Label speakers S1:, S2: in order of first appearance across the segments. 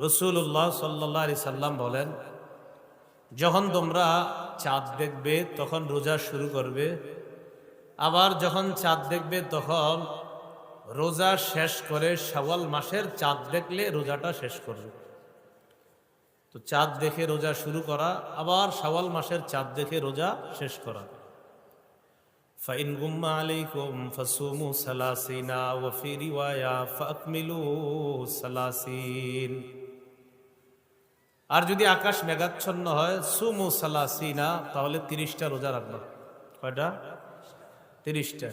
S1: রাসূলুল্লাহ সাল্লাল্লাহু আলাইহি সাল্লাম বলেন, যখন তোমরা চাঁদ দেখবে তখন রোজা শুরু করবে, আবার যখন চাঁদ দেখবে তখন রোজা শেষ করে শাওয়াল মাসের চাঁদ দেখলে রোজাটা শেষ করবে। তো চাঁদ দেখে রোজা শুরু করা, আবার শাওয়াল মাসের চাঁদ দেখে রোজা শেষ করা। ফাইন গুম্মা আলাইকুম ফাসুমু সালাসিনা ওয়া ফি রিওয়ায়া ফাকমিলু সালাসিন। আর যদি আকাশ মেঘাচ্ছন্ন হয় সুমু সালাসিনা, তাহলে 30টা রোজা রাখবা। কয়টা? 30টা।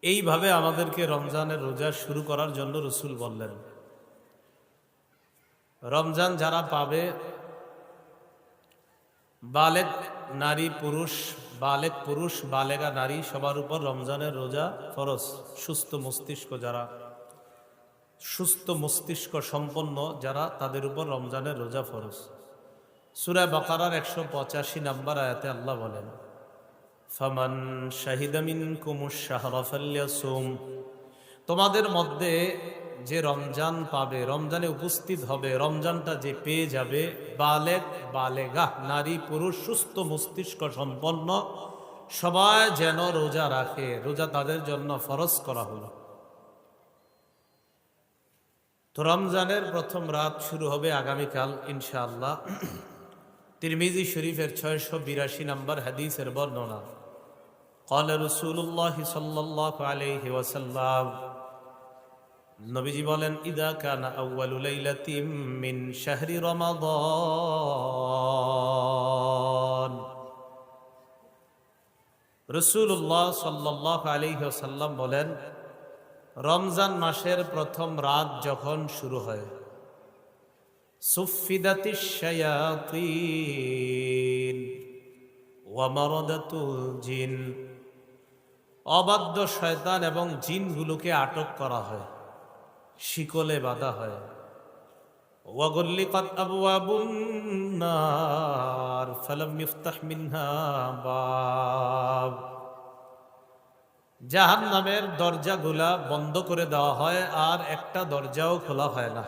S1: এইভাবে আমাদেরকে রমজানের রোজা শুরু করার জন্য রাসূল বললেন। রমজান যারা পাবে, বালেগ নারী পুরুষ, বালেগ পুরুষ বালেগা নারী সবার উপর রমজানের রোজা ফরজ। সুস্থ মস্তিষ্ক যারা, সুস্থ মস্তিষ্ক সম্পন্ন যারা, তাদের উপর রমজানের রোজা ফরজ। সূরা বাকারার 185 নম্বর আয়াতে আল্লাহ বলেন, ফামান শাহিদা মিনকুমুশ শাহরা ফালইয়াসুম। তোমাদের মধ্যে যে রমজান পাবে, রমজানে উপস্থিত হবে, রমজানটা যে পেয়ে যাবে, বালেগ বালেগাহ নারী পুরুষ সুস্থ মস্তিষ্ক সম্পন্ন সবাই যেন রোজা রাখে। রোজা তাদের জন্য ফরজ করা হলো। তো রমজানের প্রথম রাত শুরু হবে আগামীকাল ইনশাআল্লাহ। তিরমিজি শরীফের 682 নম্বর হাদিসের বর্ণনা। قال رسول الله صلى الله عليه وسلم, নবীজি বলেন, ইদা কানা আউয়ালু লাইলাতিন মিন শাহরি রমাদান। রাসূলুল্লাহ সাল্লাল্লাহু আলাইহি ওয়াসাল্লাম বলেন, রমজান মাসের প্রথম রাত যখন শুরু হয়, সুফিদাতিশ শায়াতিন ওয়া মারাদাতুল জিন, অবাধ্য শয়তান এবং জিনগুলোকে আটক করা হয়, শিকলে বাঁধা হয়। ওয়াগুল্লিকাত আবওয়াবুন নার ফালাম ইফতাহ মিনহা বাব। জাহান্নামের দরজাগুলা বন্ধ করে দেওয়া হয়, আর একটা দরজাও খোলা হয় না।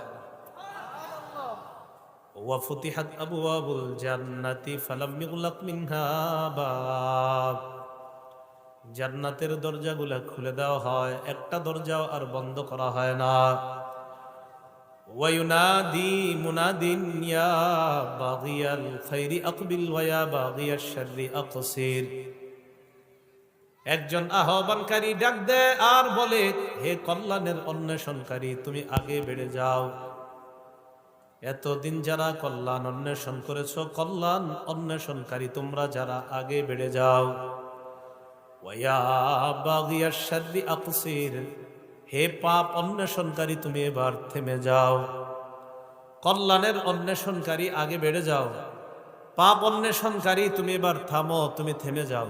S1: ওয়া ফুতিহাত আবওয়াবুল জান্নাতি ফালাম ইগলাক মিনহা বাব। জান্নাতের দরজাগুলা খুলে দেওয়া হয়, একটা দরজাও আর বন্ধ করা হয় না। ওয়া ইউনাদি মুনাদিন ইয়া বাগিয়াল খাইরি আকবিল ওয়া ইয়া বাগিয়াশ শাররি আকসির। একজন আহ্বানকারী ডাক দেয় আর বলে, হে কল্যাণের অন্বেষণকারী, তুমি আগে বেড়ে যাও। এতদিন যারা কল্যাণ অন্বেষণ করেছো, কল্যাণ অন্বেষণকারী তোমরা যারা, আগে বেড়ে যাও। ওয়া বাগিয়াশ শাররি আকসির, হে পাপ অন্বেষণকারী তুমি এবার থেমে যাও। কল্যাণের অন্বেষণকারী আগে বেড়ে যাও, পাপ অন্বেষণকারী তুমি এবার থামো, তুমি থেমে যাও।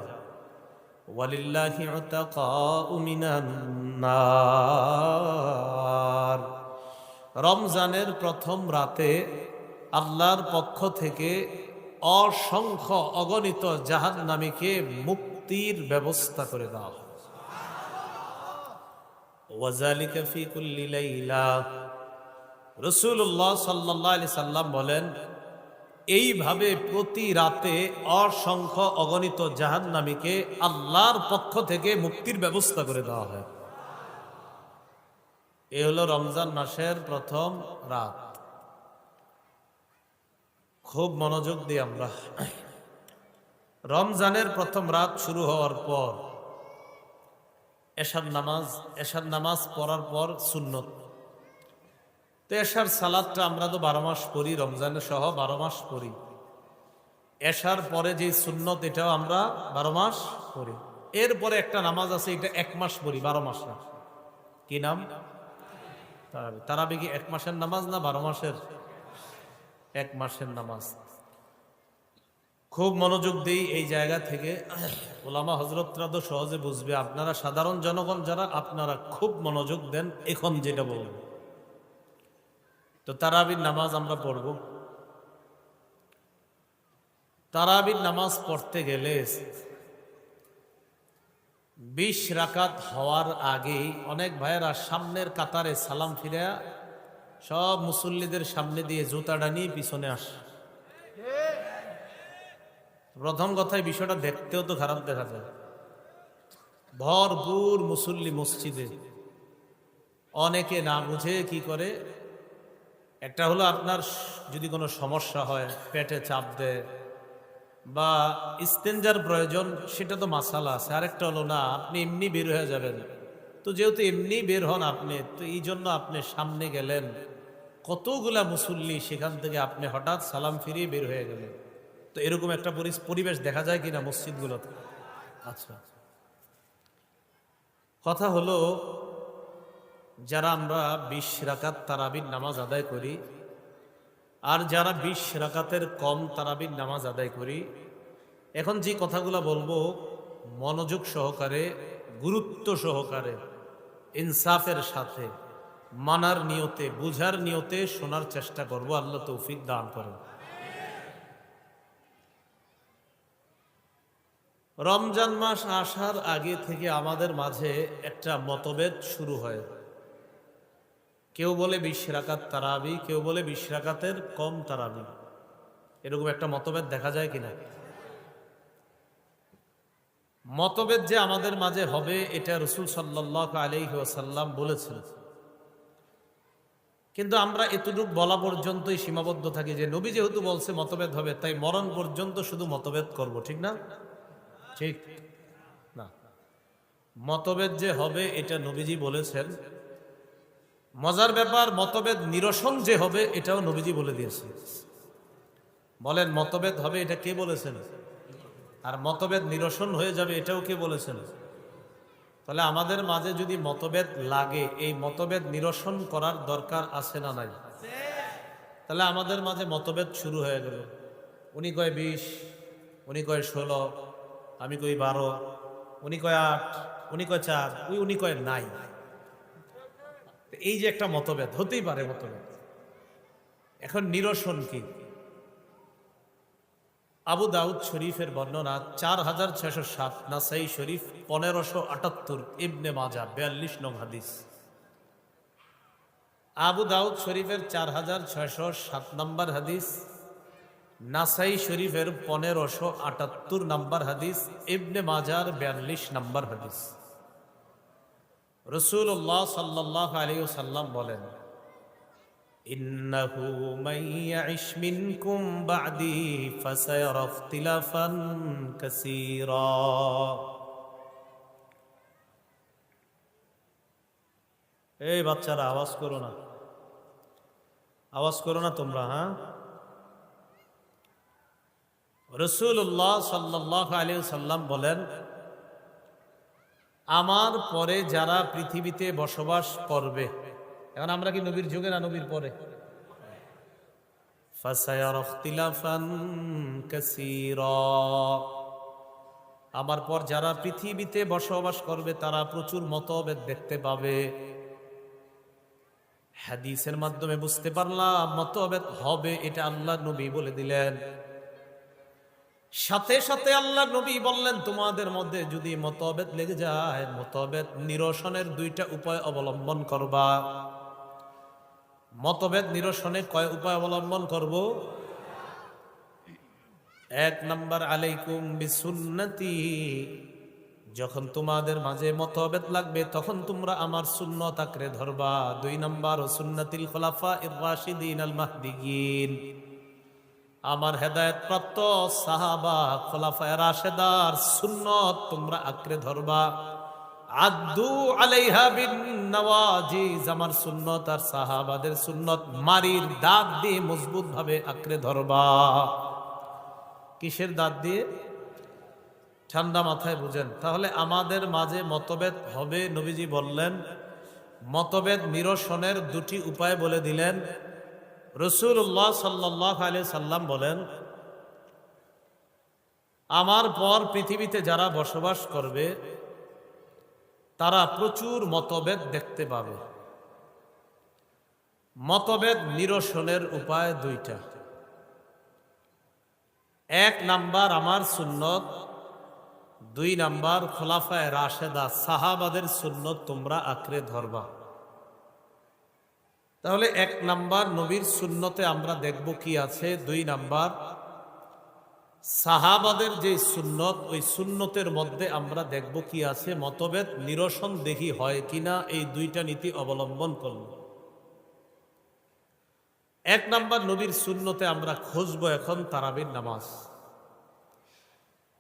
S1: ওয়ালিল্লাহি উতাকাউ মিনান নার। রমজানের প্রথম রাতে আল্লাহর পক্ষ থেকে অসংখ্য অগণিত জাহান্নামীকে মুক্তির ব্যবস্থা করে দেওয়া হয়। ওয়াযালিকা ফি কুল্লি লাইলা। রাসূলুল্লাহ সাল্লাল্লাহু আলাইহি সাল্লাম বলেন, এইভাবে প্রতি রাতে অসংখ্য অগণিত জাহান্নামীকে আল্লাহর পক্ষ থেকে মুক্তির ব্যবস্থা করে দেওয়া হয়। এ হলো রমজান মাসের প্রথম রাত। খুব মনোযোগ দিই আমরা। রমজানের প্রথম রাত শুরু হওয়ার পর এশার নামাজ পড়ার পর সুন্নত। তো এশার সালাদটা আমরা তো 12 মাস পড়ি, রমজানে সহ 12 মাস পড়ি। এশার পরে যে সুন্নত, এটাও আমরা 12 মাস পড়ি। এরপরে একটা নামাজ আছে, এটা 1 মাস পড়ি, 12 মাস না। কি নাম? তারাবি। তারাবি কি 1 মাসের নামাজ না 12 মাসের? 1 মাসের নামাজ। খুব মনোযোগ দিই এই জায়গা থেকে। ওলামা হযরতরা তো সহজে বুঝবে, আপনারা সাধারণ জনগণ যারা, আপনারা খুব মনোযোগ দেন এখন যেটা বলবো। তো তারাবির নামাজ আমরা পড়ব। তারাবির নামাজ পড়তে গেলে 20 রাকাত হওয়ার আগেই অনেক ভাইয়েরা সামনের কাতারে সালাম ফিরে সব মুসল্লিদের সামনে দিয়ে জুতাটা নিয়ে পিছনে আসে। প্রথম কথায় বিষয়টা দেখতেও তো খারাপ দেখা যায়। ভরপুর মুসল্লি মসজিদে, অনেকে না বুঝে কি করে, একটা হলো আপনার যদি কোনো সমস্যা হয়, পেটে চাপ দেয় বা ইস্তেঞ্জার প্রয়োজন, সেটা তো মাসালা আছে। আরেকটা হলো না, আপনি এমনি বের হয়ে যাবেন, তো যেহেতু এমনি বের হন আপনি, তো এই জন্য আপনি সামনে গেলেন, কতগুলা মুসল্লি, সেখান থেকে আপনি হঠাৎ সালাম ফিরিয়ে বের হয়ে গেলেন। তো এরকম একটা পরিবেশ দেখা যায় কিনা মসজিদগুলোতে? আচ্ছা, কথা হলো, যারা আমরা 20 রাকাত তারাবির নামাজ আদায় করি, আর যারা 20 রাকাতের কম তারাবির নামাজ আদায় করি, এখন যে কথাগুলো বলবো মনোযোগ সহকারে, গুরুত্ব সহকারে, ইনসাফের সাথে, মানার নিয়তে, বুঝার নিয়তে শোনার চেষ্টা করব। আল্লাহ তৌফিক দান করেন। রমজান মাস আসার আগে থেকে আমাদের মাঝে একটা মতভেদ শুরু হয়। কেউ বলে 20 রাকাত তারাবি, কেউ বলে 20 রাকাতের কম তারাবি। এরকম একটা মতভেদ দেখা যায় কিনা? মতভেদ যে আমাদের মাঝে হবে, এটা রাসূল সাল্লাল্লাহু আলাইহি ওয়াসাল্লাম বলেছেন। কিন্তু আমরা এতটুকু বলা পর্যন্তই সীমাবদ্ধ থাকি যে নবী যেহেতু বলছে মতভেদ হবে, তাই মরণ পর্যন্ত শুধু মতভেদ করব। ঠিক না? ঠিক না। মতভেদ যে হবে এটা নবীজি বলেছেন। মজার ব্যাপার, মতভেদ নিরসন যে হবে এটাও নবীজি বলে দিয়েছে। বলেন, মতভেদ হবে এটা কে বলেছেন? আর মতভেদ নিরসন হয়ে যাবে এটাও কে বলেছেন? তাহলে আমাদের মাঝে যদি মতভেদ লাগে, এই মতভেদ নিরসন করার দরকার আছে না নাই? তাহলে আমাদের মাঝে মতভেদ শুরু হয়ে গেল। উনি কয় 20, উনি কয় 16, আমি কই 12, উনি কয় 8, উনি কয় 4, উনি কয় নাই। এই যে একটা মতভেদ হতেই পারে, মতভেদ। এখন নিরসন কি? আবু দাউদ শরীফের বর্ণনা 4607, নাসাই শরীফ 1578, ইবনে মাজাহ 42 নং হাদিস। আবু দাউদ শরীফের 4607 নম্বর হাদিস, নাসাই শরীফের 1578 নম্বর হাদিস, ইবনে মাজার 42 নম্বর হাদিস। রাসূলুল্লাহ সাল্লাল্লাহু আলাইহি ওয়াসাল্লাম বলেন, ইন্নাহু মান ইয়াইশ মিনকুম বা'দি ফাসায়ারা ইখতিলাফান কাসীরা। এই বাচ্চারা আওয়াজ করো না, আওয়াজ করো না তোমরা। হ্যাঁ, রাসূলুল্লাহ সাল্লাল্লাহু আলাইহি ওয়াসাল্লাম বলেন, আমার পরে যারা পৃথিবীতে বসবাস করবে, এখন আমরা কি নবীর যুগে না নবীর পরে? ফাসায়ারা ইখতিলাফান কাসীরা, আমার পর যারা পৃথিবীতে বসবাস করবে তারা প্রচুর মতভেদ দেখতে পাবে। হাদিসের মাধ্যমে বুঝতে পারলাম মতভেদ হবে, এটা আল্লাহ নবী বলে দিলেন। সাথে সাথে আল্লাহ নবী বললেন, তোমাদের মধ্যে যদি মতভেদ লেগে যায়, মতভেদ নিরসনের 2টা উপায় অবলম্বন করবা। মতভেদ নিরসনে কয় উপায় অবলম্বন করব? 1 নাম্বার, আলাইকুম বিসুন্নতি, যখন তোমাদের মাঝে মতভেদ লাগবে তখন তোমরা আমার সুন্নাত আঁকড়ে ধরবা। 2 নাম্বার, সুন্নাতিল খুলাফায়ে রাশিদিন আল মাহদিয়িন, আমার হেদায়েত প্রাপ্ত সাহাবা খুলাফায়ে রাশেদার সুন্নত তোমরা আঁকড়ে ধরবা। আদ্দু আলাইহা বিন নওয়াজিজ, আমার সুন্নত আর সাহাবাদের সুন্নত মারির দাঁত দিয়ে মজবুত ভাবে আঁকড়ে ধরবা। কিসের দাঁত দিয়ে? ঠান্ডা মাথায় বুঝেন। তাহলে আমাদের মাঝে মতভেদ হবে, নবীজি বললেন। মতভেদ নিরসনের 2টি উপায় বলে দিলেন। রাসূলুল্লাহ সাল্লাল্লাহু আলাইহি সাল্লাম বলেন, আমার পর পৃথিবীতে যারা বসবাস করবে তারা প্রচুর মতভেদ দেখতে পাবে। মতভেদ নিরসনের উপায় 2টা। 1 নাম্বার আমার সুন্নত, 2 নাম্বার খুলাফায়ে রাশেদা সাহাবাদের সুন্নত তোমরা আঁকড়ে ধরবা। তাহলে 1 নাম্বার নবীর সুন্নতে আমরা দেখব কি আছে। 2 নাম্বার সাহাবাদের যে সুন্নত, ওই সুন্নতের মধ্যে আমরা দেখব কি আছে, মতভেদ নিরসন দেখি হয় কিনা, এই 2টা নীতি অবলম্বন করব। 1 নাম্বার নবীর সুন্নতে আমরা খুঁজব এখন তারাবির নামাজ।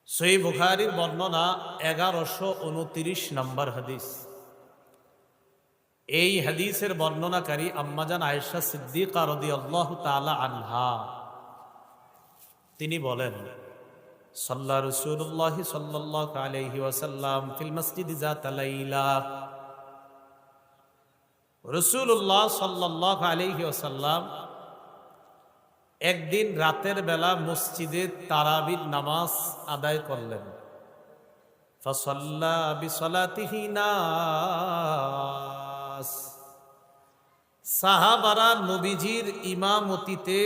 S1: সহিহ বুখারীর বর্ণনা 1129 নম্বর হাদিস। এই হাদিসের বর্ণনাকারী আম্মাজান আয়েশা সিদ্দিকা রাদিয়াল্লাহু তাআলা আনহা, তিনি বলেন, সাল্লা রাসূলুল্লাহ সাল্লাল্লাহু আলাইহি ওয়াসাল্লাম ফিল মসজিদি যাতা লাইলা। রাসূলুল্লাহ সাল্লাল্লাহু আলাইহি ওয়াসাল্লাম একদিন রাতের বেলা মসজিদে তারাবির নামাজ আদায় করলেন। ফাসাল্লা বিসালাতিহি নাস। সাহাবারা নবীজির ইমামতিতে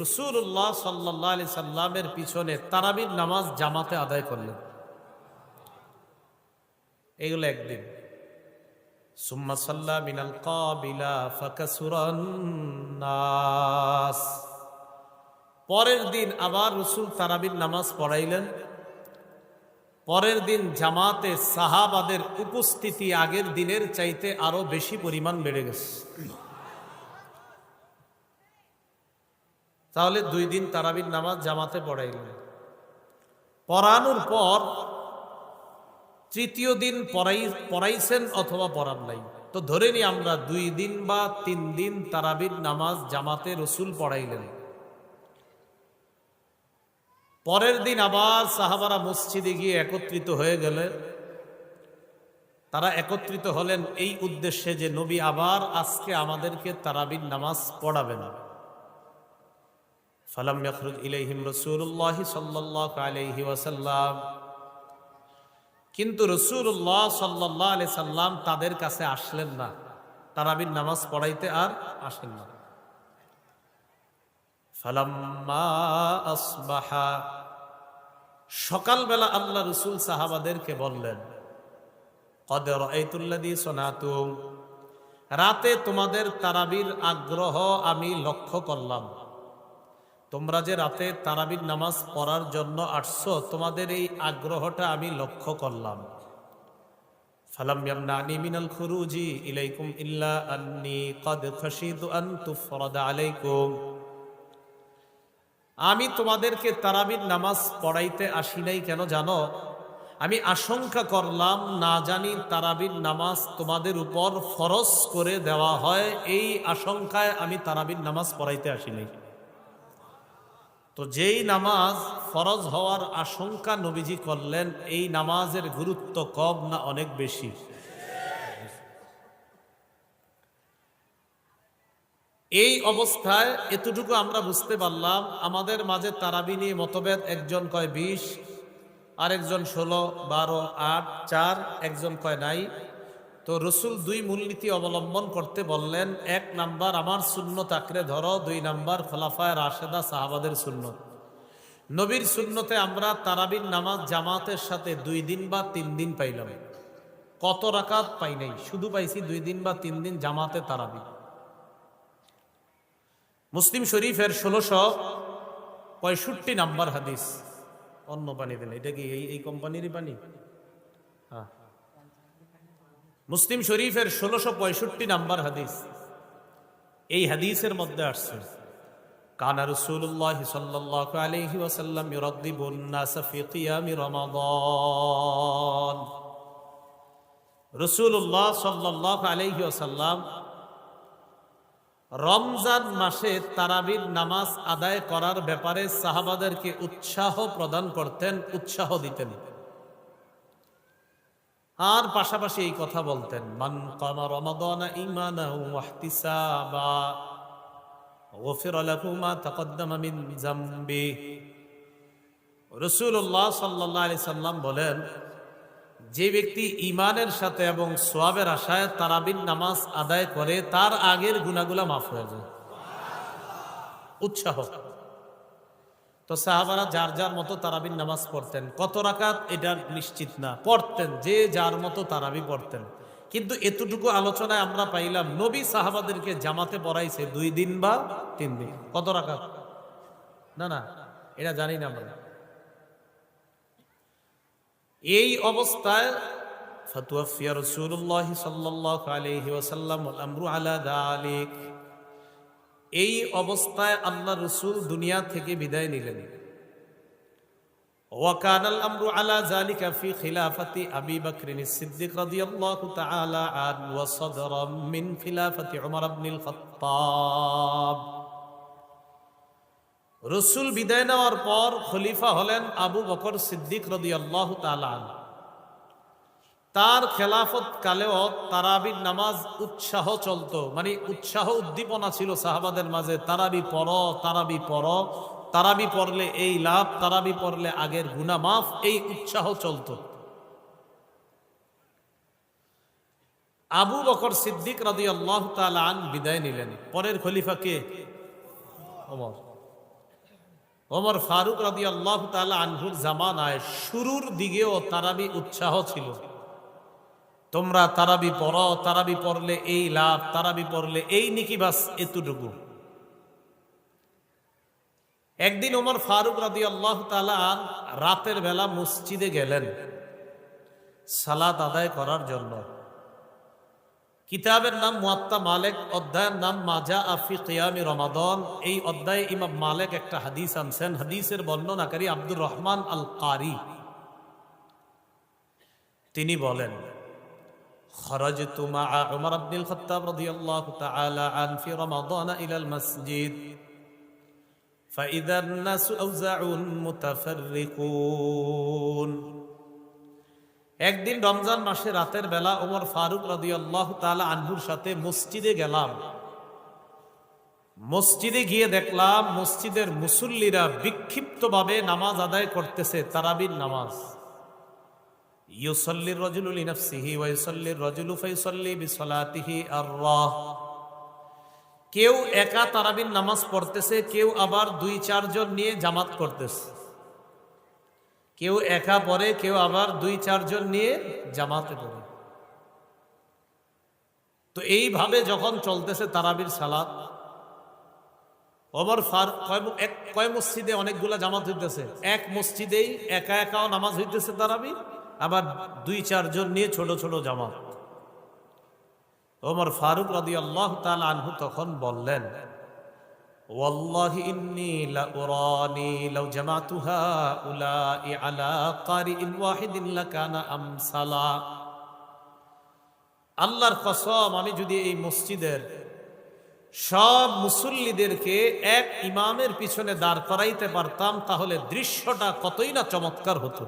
S1: রাসূলুল্লাহ সাল্লাল্লাহু আলাইহি সাল্লামের পিছনে তারাবির নামাজ জামাতে আদায় করলেন। এগুলো একদিন। সুম্মা সাল্লা মিনাল কাবিলা ফাকাসুরান নাস। পরের দিন আবার রাসূল তারাবির নামাজ পড়াইলেন। পরের দিন জামাতে সাহাবাদের উপস্থিতি আগের দিনের চাইতে আরো বেশি পরিমাণ বেড়ে গেছে। তাহলে 2 দিন তারাবির নামাজ জামাতে পড়াইলেন। পড়ানোর পর তৃতীয় দিন পড়াইছেন অথবা পড়ান নাই, তো ধরে নি আমরা 2 দিন বা 3 দিন তারাবির নামাজ জামাতে রাসূল পড়াইলেন। পরের দিন আবার সাহাবারা মসজিদে গিয়ে একত্রিত হয়ে গেলেন। তারা একত্রিত হলেন এই উদ্দেশ্যে যে নবী আবার আজকে আমাদেরকে তারাবির নামাজ পড়াবেন। ফালাম ইয়াখরুজ ইলাইহিম রাসূলুল্লাহ সাল্লাল্লাহু আলাইহি ওয়াসাল্লাম। কিন্তু রাসূলুল্লাহ সাল্লাল্লাহু আলাইহি সাল্লাম তাদের কাছে আসলেন না, তারাবির নামাজ পড়াইতে আর আসেন না। ফালাম্মা আসবাহা। সকালবেলা আল্লাহ রাসূল সাহাবাদেরকে বললেন, কদ রাআইতুল্লাযী সানাতুম। রাতে তোমাদের তারাবির আগ্রহ আমি লক্ষ্য করলাম। তোমরা যে রাতে তারাবির নামাজ পড়ার জন্য আসছো, তোমাদের এই আগ্রহটা আমি লক্ষ্য করলাম। ফালাম ইয়ামনানি মিনাল খুরুজি ইলাইকুম ইল্লা আন্নী কদ খাশিতু আন তুফরাদা আলাইকুম। আমি তোমাদেরকে তারাবির নামাজ পড়াইতে আসি নাই কেন জানো? আমি আশঙ্কা করলাম না জানি তারাবির নামাজ তোমাদের উপর ফরজ করে দেওয়া হয়, এই আশঙ্কায় আমি তারাবির নামাজ পড়াইতে আসি নাই। তো যেই নামাজ ফরজ হওয়ার আশঙ্কা নবীজি করলেন, এই নামাজের গুরুত্ব কম না অনেক বেশি? এই অবস্থায় এতটুকু আমরা বুঝতে পারলাম, আমাদের মাঝে তারাবি নিয়ে মতভেদ। একজন কয় 20, আরেকজন 16, 12, 8, 4, একজন কয় নাই। তো রাসূল 2 মূলনীতি অবলম্বন করতে বললেন। 1 নাম্বার আমার সুন্নত আঁকড়ে ধরো, 2 নাম্বার খোলাফায়ে রাশেদা সাহাবাদের সুন্নত। নবীর সুন্নতে আমরা তারাবির নামাজ জামাতের সাথে 2 দিন বা 3 দিন পাইলাম। কত রাকাত পাই নাই, শুধু পাইছি 2 দিন বা 3 দিন জামাতে তারাবি। মুসলিম শরীফের 1665 নাম্বার হাদিস। অন্য পানি দিন, এটা কি এই কোম্পানিরই পানি? হ্যাঁ, মুসলিম শরীফের 1665 নাম্বার হাদিস। এই হাদিসের মধ্যে আসছে, কানা রাসূলুল্লাহ সাল্লাল্লাহু আলাইহি ওয়াসাল্লাম ইউরাদ্দিবুন নাস ফি কিয়ামি রমাদান। রাসূলুল্লাহ সাল্লাল্লাহু আলাইহি ওয়াসাল্লাম রমজান মাসে তারাবির নামাজ আদায় করার ব্যাপারে সাহাবাদেরকে উৎসাহ প্রদান করতেন, উৎসাহ দিতেন। আর পাশাপাশি এই কথা বলতেন, মান কামা রমাদান ঈমানাও ওয়া ইহতিসাবা গুফিরা লাহু মা তাকদ্দামা মিন যামবি। রাসূলুল্লাহ সাল্লাল্লাহু আলাইহি সাল্লাম বলেন, যে ব্যক্তি ঈমানের সাথে এবং সওয়াবের আশায় তারাবির নামাজ আদায় করে, তার আগের গুনাহগুলো মাফ হয়ে যায়। উৎসাহ। তো সাহাবারা যার যার মতো তারাবির নামাজ পড়তেন। কত রাকাত এটা নিশ্চিত না, পড়তেন যে যার মতো তারাবি পড়তেন। কিন্তু এতটুকু আলোচনায় আমরা পাইলাম নবী সাহাবাদেরকে জামাতে পড়াইছে 2 দিন বা 3 দিন। কত রাকাত? না না, এটা জানি না আমরা। এই অবস্থায় ফাতুওয়াফিয়া রাসূলুল্লাহ সাল্লাল্লাহু আলাইহি ওয়াসাল্লাম ওয়াল আমরু আলা যালিক, এই অবস্থায় আল্লাহ রাসূল দুনিয়া থেকে বিদায় নিলেন। وكان الأمر على ذلك في خلافة أبي بكر الصديق رضي الله تعالى عنه وصدر من خلافة عمر بن الخطاب। রসুল বিদায় নেওয়ার পর খলিফা হলেন আবু বকর সিদ্দিক রাদিয়াল্লাহু তাআলা আনহু। তার খেলাফত কালেও তারাবির নামাজ উৎসাহ চলতো, মানে উৎসাহ উদ্দীপনা ছিল সাহাবাদের মাঝে। তারাবি পড়ো, তারাবি পড়ো, তারাবি পড়লে এই লাভ, তারাবি পড়লে আগের গুনাহ মাফ, এই উৎসাহ চলতো। আবু বকর সিদ্দিক রাদিয়াল্লাহু তাআলা আনহু বিদায় নিলেন। পরের খলিফা কে? ওমর। ওমর ফারুক রাদিয়াল্লাহু তাআলা আনহুর জামানায় শুরুর দিকেও তারাবি উৎসাহ ছিল। তোমরা তারাবি পড়ো, তারাবি পড়লে এই লাভ, তারাবি পড়লে এই নেকি, বাস এতটুকু। একদিন ওমর ফারুক রাদিয়াল্লাহু তাআলা রাতের বেলা মসজিদে গেলেন সালাত আদায় করার জন্য। কিতাবের নাম মুয়াত্তা মালিক, অধ্যায়ের নাম মাজা আফি কিয়ামি রমাদান। এই অধ্যায়ে ইমাম মালিক একটা হাদিস আনছেন। হাদিসের বর্ণনাকারী আব্দুর রহমান আল কারি, তিনি বলেন, খরাজতু মা'a উমর ইবনুল খাত্তাব রাদিয়াল্লাহু তাআলা আন ফি রমাদান ইলাল মসজিদ ফাইযা আন-নাসু আওজাউন মুতাফাররিকুন। একদিন রমজান মাসে রাতের বেলা ওমর ফারুক রাদিয়াল্লাহু তাআলা আনহুর সাথে মসজিদে গেলাম। মসজিদে গিয়ে দেখলাম মসজিদের মুসল্লিরা বিক্ষিপ্তভাবে নামাজ আদায় করতেছে, তারাবির নামাজ। ইউসাল্লির রাজুলু লিনাফসিহি ওয়া ইউসাল্লির রাজুলু ফায়ুসাল্লি বিসলাতিহি আর-রাহ। কেউ একা তারাবির নামাজ পড়তেছে, কেউ আবার 2-4 জন নিয়ে জামাত করতেছে। কেউ একা পড়ে, কেউ আবার 2-4 জন নিয়ে জামাতে পড়ে। তো এইভাবে যখন চলতেছে তারাবির সালাত, ওমর ফারুক কয় মসজিদে অনেকগুলা জামাত হইতেছে, এক মসজিদেই একা একাও নামাজ হইতেছে তারাবি, আবার 2-4 জন নিয়ে ছোট ছোট জামাত। ওমর ফারুক রাদিয়াল্লাহু তাআলা আনহু তখন বললেন, ওয়াল্লাহি ইন্নী লাউরানি লাউ জামাতু হাউলাই আলা কারিইন ওয়াহিদিন লাকানা আমসালা। আল্লাহর কসম, আমি যদি এই মসজিদের সব মুসল্লিদেরকে এক ইমামের পিছনে দাঁড় করাইতে পারতাম, তাহলে দৃশ্যটা কতই না চমৎকার হতো।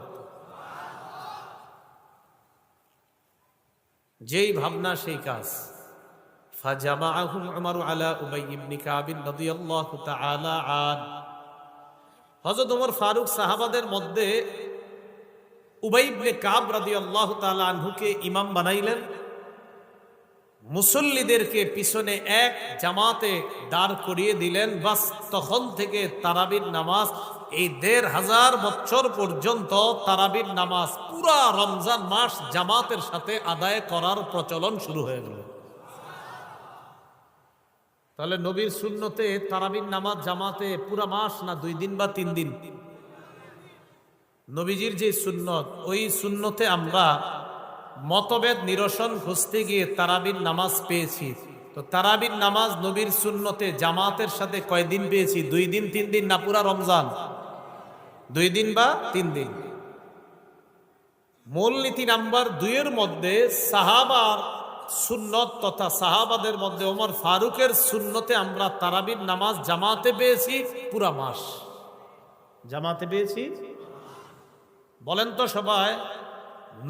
S1: যেই ভাবনা সেই কাজ। ফাজামাআহুম উমর আলা উবাই ইবনে কাব রাদিয়াল্লাহু তাআলা আন। হযরত ওমর ফারুক সাহাবাদের মধ্যে উবাই ইবনে কাব রাদিয়াল্লাহু তাআলা আনহুকে ইমাম বানাইলেন। মুসল্লিদেরকে পিছনে এক জামাতে দাঁড় করিয়ে দিলেন। বাস তখন থেকে তারাবির নামাজ, এই 1500 বছর পর্যন্ত তারাবির নামাজ পুরা রমজান মাস জামাতের সাথে আদায় করার প্রচলন শুরু হয়ে গেল। তাহলে নবীর সুন্নতে তারাবির নামাজ জামাতে পুরা মাস না 2 দিন বা 3 দিন? নবীজির যে সুন্নত, ওই সুন্নতে আমরা মতভেদ নিরসন খুঁজতে গিয়ে তারাবির নামাজ পেয়েছি। তো তারাবির নামাজ নবীর সুন্নতে জামাতের সাথে কয়দিন পেয়েছি? 2 দিন 3 দিন না পুরা রমজান? 2 দিন বা 3 দিন। মূলনীতি নাম্বার 2 এর মধ্যে সাহাবার সুন্নত তথা সাহাবাদের মধ্যে ওমর ফারুকের সুন্নতে আমরা তারাবির নামাজ জামাতে পেয়েছি পুরা মাস। জামাতে পেয়েছি। বলেন তো সবাই,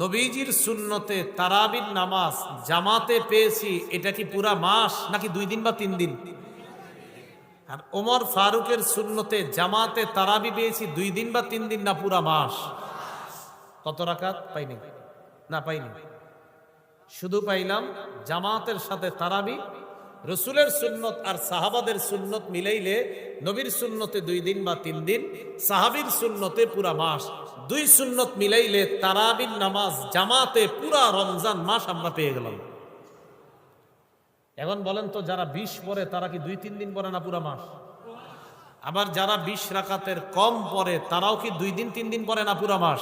S1: নবীজির সুন্নতে তারাবির নামাজ জামাতে পেয়েছি, এটা কি পুরা মাস নাকি 2 দিন বা 3 দিন? আর ওমর ফারুকের সুন্নতে জামাতে তারাবি পেয়েছি 2 দিন বা 3 দিন না পুরা মাস? কত রাকাত পাইনি? না পাইনি, শুধু পাইলাম জামাতের সাথে তারাবি রসুলের সুন্নত আর সাহাবাদের সুন্নত মিলাইলে নবীর সুন্নতে 2 দিন বা 3 দিন, সাহাবীর সুন্নতে পুরা মাস। 2 সুন্নত মিলাইলে তারাবির নামাজ জামাতে পুরা রমজান মাস আমরা পেয়ে গেলাম। এখন বলেন তো, যারা 20 পড়ে তারা কি 2-3 দিন পড়ে না পুরা মাস? আবার যারা 20 রাকাতের কম পড়ে তারাও কি 2 দিন 3 দিন পড়ে না পুরা মাস?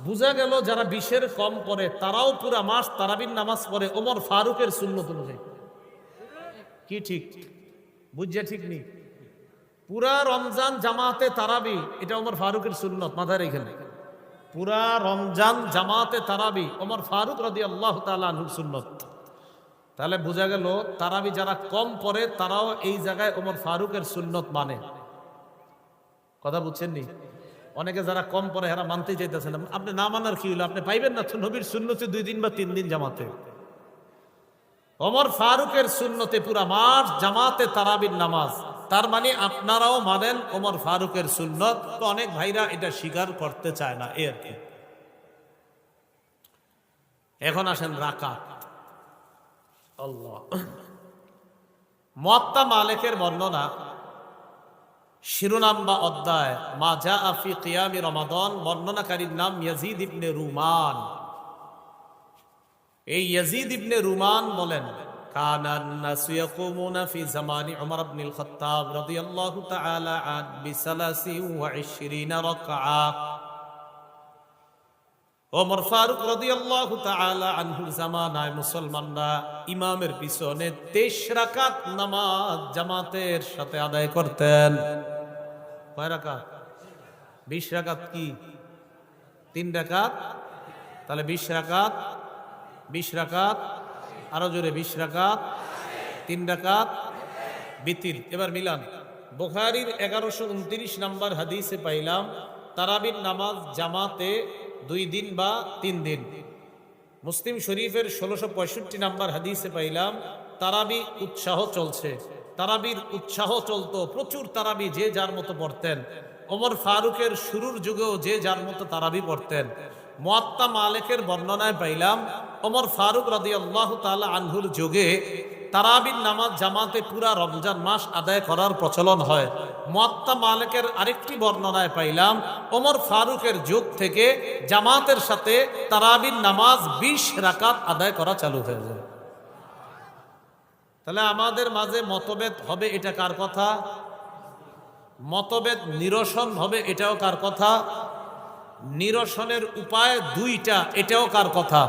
S1: বুঝা গেল যারা 20-এর কম পড়ে তারাও পুরা মাস তারাবির নামাজ পড়ে ওমর ফারুকের সুন্নত অনুযায়ী। কি ঠিক? বুঝছে ঠিক নেই? পুরা রমজান জামাতে তারাবি এটা ওমর ফারুকের সুন্নত, মাথায় রেখেন। পুরা রমজান জামাতে তারাবি ওমর ফারুক রাদিয়াল্লাহু তাআলা আনহুর সুন্নত। তাহলে বোঝা গেল তারাবি যারা কম পড়ে তারাও এই জায়গায় ওমর ফারুকের সুন্নত মানে। কথা বুঝছেন নি? অনেকে যারা কম পড়ে এরা মানতে চাইতেছেন। আপনি না মানার কি হলো? আপনি পাইবেন না তো নবীর সুন্নতে 2 দিন বা 3 দিন জামাতে। ওমর ফারুকের সুন্নতে পুরা মাস জামাতে তারাবির নামাজ। তার মানে আপনারাও মানেন ওমর ফারুকের সুন্নত। তো অনেক ভাইরা এটা স্বীকার করতে চায় না, এর কি। এখন আসেন রাকাত। আল্লাহ, মুয়াত্তা মালিকের বর্ণনা শিরোনাম বা অধ্যায় মা জাআ ফি কিয়ামি রমাদান, বর্ণনাকারীর নাম ইয়াজিদ ইবনে রুমান। এই ইয়াজিদ ইবনে রুমান বলেন, কানান নাসু ইয়াকুমুনা ফি জামানি উমর ইবনুল খাত্তাব রাদিয়াল্লাহু তাআলা আন বি23 রাকআ। ওমর ফারুক রাদিয়াল্লাহু তাআলা আনহুর জামানায় মুসলমানরা ইমামের পিছনে 23 রাকাত নামাজ জামাতের সাথে আদায় করতেন। কয় রাকাত? 20 রাকাত কি 3 রাকাত? তাহলে 20 রাকাত, 20 রাকাত, আরো জোরে 20 রাকাত, 3 রাকাত বিতির। এবার মিলান। বুখারীর 1129 নম্বর হাদিসে পাইলাম তারাবির নামাজ জামাতে 2 দিন বা 3 দিন। মুসলিম শরীফের 1665 নম্বর হাদিসে পাইলাম তারাবি উৎসাহ চলছে। তারাবির উৎসাহ চলতো, প্রচুর তারাবি যে যার মতো পড়তেন। ওমর ফারুকের শুরুর যুগেও যে যার মতো তারাবি পড়তেন। মুয়াত্তা মালিকের বর্ণনায় পাইলাম ওমর ফারুক রাদিয়াল্লাহু তাআলা আনহুর যুগে তারাবির নামাজ জামাতে পুরা রমজান মাস আদায় করার প্রচলন হয়। মুয়াত্তা মালিকের আরেকটি বর্ণনায় পাইলাম ওমর ফারুকের যুগ থেকে জামাতের সাথে তারাবির নামাজ 20 রাকাত আদায় করা চালু হয়ে যায়। তাহলে আমাদের মাঝে মতভেদ হবে, এটা কার কথা? মতভেদ নিরসন হবে, এটাও কার কথা? নিরসনের উপায় 2টা, এটাও কার কথা?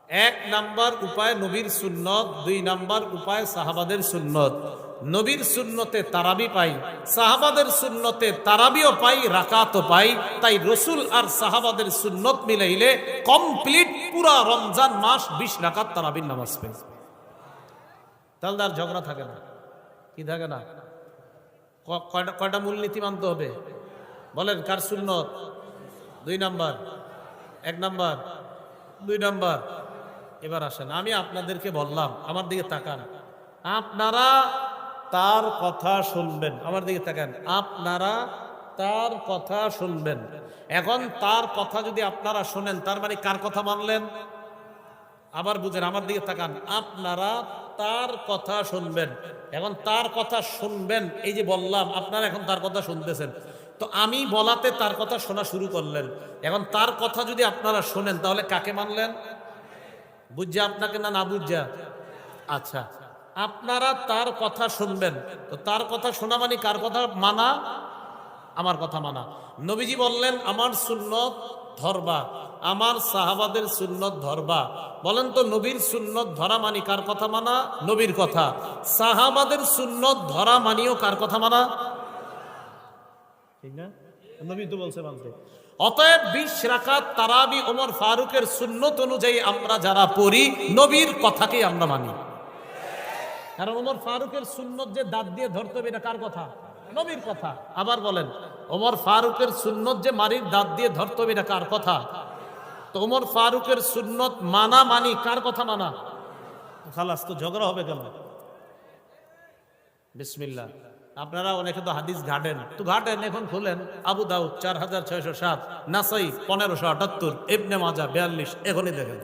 S1: 1 নাম্বার উপায় নবীর সুন্নত, 2 নাম্বার উপায় সাহাবাদের সুন্নত। নবীর সুন্নতে তারাবি পাই, সাহাবাদের সুন্নতে তারাবিও পাই, রাকাতও পাই। তাই রসুল আর সাহাবাদের সুন্নত মিলাইলে কমপ্লিট পুরা রমজান মাস 20 রাকাত তারাবির নামাজ পাই। তাহলে আর ঝগড়া থাকে না। কি থাকে না? কয়টা মূলনীতি মানতে হবে বলেন? কার সুন্নত? 2 নাম্বার, 1 নাম্বার, 2 নাম্বার। এবার আসেন, আমি আপনাদেরকে বললাম, আমার দিকে তাকান, আপনারা তার কথা শুনবেন। আমার দিকে তাকান, আপনারা তার কথা শুনবেন। এখন তার কথা যদি আপনারা শোনেন তার মানে কার কথা মানলেন? আবার বুঝেন, আমার দিকে তাকান, আপনারা তার কথা শুনবেন। এখন তার কথা শুনবেন, এই যে বললাম আপনারা এখন তার কথা শুনতেছেন। তো আমি বলাতে তার কথা শোনা শুরু করলেন। এখন তার কথা যদি আপনারা শোনেন তাহলে কাকে মানলেন? বুঝছে আপনাকে না না বুঝছা? আচ্ছা, আপনারা তার কথা শুনবেন। তো তার কথা শোনা মানে কার কথা মানা? আমার কথা মানা। নবীজি বললেন আমার সুন্নত ধরবা, আমার সাহাবাদের সুন্নত ধরবা। বলেন তো নবীর সুন্নত ধরা মানি কার কথা মানা? নবীর কথা। সাহাবাদের সুন্নত ধরা মানিও কার কথা মানা? ঠিক না? নবী তো বলছে মানতে। অতএব 20 রাকাত তারাবি ওমর ফারুকের সুন্নত অনুযায়ী আমরা যারা পড়ি নবীর কথাকেই আমরা মানি। কারণ ওমর ফারুকের সুন্নত যে দাঁত দিয়ে ধরতে হবে এটা কার কথা? নবীর কথা। আবার বলেন, ওমর ফারুকের সুন্নত যে মারির দাঁত দিয়ে ধরতে হবে এটা কার কথা? তো ওমর ফারুকের সুন্নত মানা মানি কার কথা মানা? খালাস, তো ঝগড়া হবে কেন? বিসমিল্লাহ। আপনারা অনেকে তো হাদিস ঘাটেন, তো ঘাটেন, এখন খুলেন আবু দাউদ 4607, নাসাই 1578, ইবনে মাজাহ 42, এখনই দেখেন।